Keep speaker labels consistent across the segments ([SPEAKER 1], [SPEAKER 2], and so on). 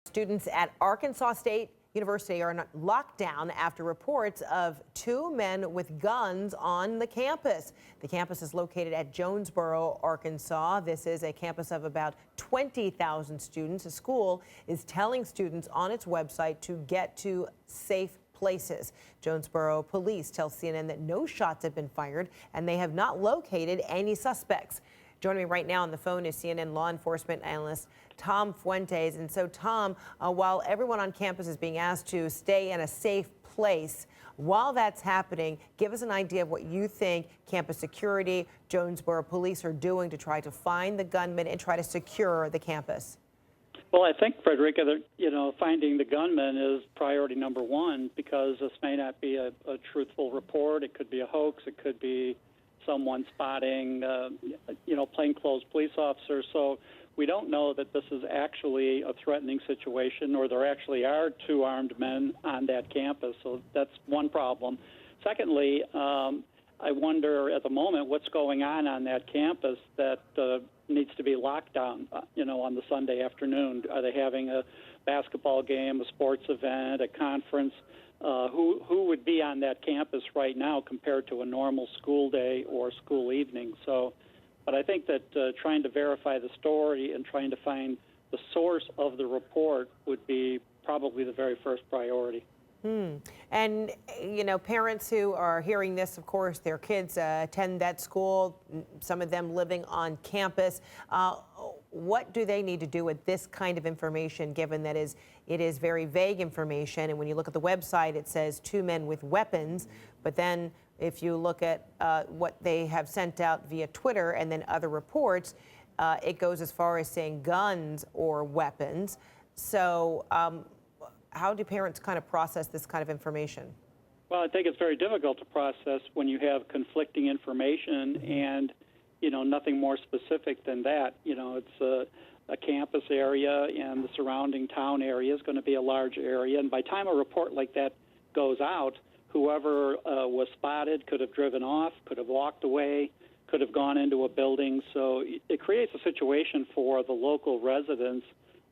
[SPEAKER 1] Students at Arkansas State University are not locked down after reports of two men with guns on the campus. The campus is located at Jonesboro, Arkansas. This is a campus of about 20,000 students. The school is telling students on its website to get to safe places. Jonesboro police tell CNN that no shots have been fired and they have not located any suspects. Joining me right now on the phone is CNN law enforcement analyst Tom Fuentes. And so, Tom, while everyone on campus is being asked to stay in a safe place, while that's happening, give us an idea of what you think campus security, Jonesboro police are doing to try to find the gunman and try to secure the campus.
[SPEAKER 2] Well, I think, Frederica, that, finding the gunman is priority number one, because this may not be a truthful report. It could be a hoax. It could be someone spotting, plainclothes police officers. So we don't know that this is actually a threatening situation, or there actually are two armed men on that campus. So that's one problem. Secondly, I wonder at the moment what's going on that campus that needs to be locked down, on the Sunday afternoon. Are they having a basketball game, a sports event, a conference? Who would be on that campus right now compared to a normal school day or school evening? But I think that trying to verify the story and trying to find the source of the report would be probably the very first priority.
[SPEAKER 1] And, parents who are hearing this, of course, their kids attend that school, some of them living on campus. What do they need to do with this kind of information, given that it is very vague information? And when you look at the website, it says two men with weapons. But then if you look at what they have sent out via Twitter and then other reports, it goes as far as saying guns or weapons. So how do parents kind of process this kind of information?
[SPEAKER 2] Well, I think it's very difficult to process when you have conflicting information and, nothing more specific than that. It's a campus area, and the surrounding town area is going to be a large area. And by the time a report like that goes out, whoever was spotted could have driven off, could have walked away, could have gone into a building. So it creates a situation for the local residents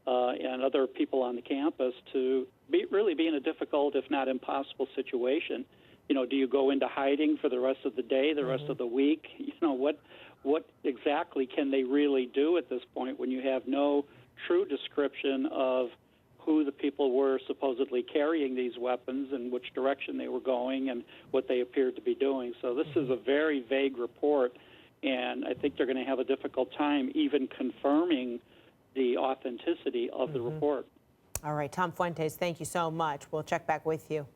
[SPEAKER 2] and other people on the campus to really be in a difficult, if not impossible, situation. Do you go into hiding for the rest of the day, the rest of the week? What exactly can they really do at this point when you have no true description of who the people were supposedly carrying these weapons and which direction they were going and what they appeared to be doing? So this is a very vague report, and I think they're going to have a difficult time even confirming the authenticity of the report.
[SPEAKER 1] All right, Tom Fuentes, thank you so much. We'll check back with you.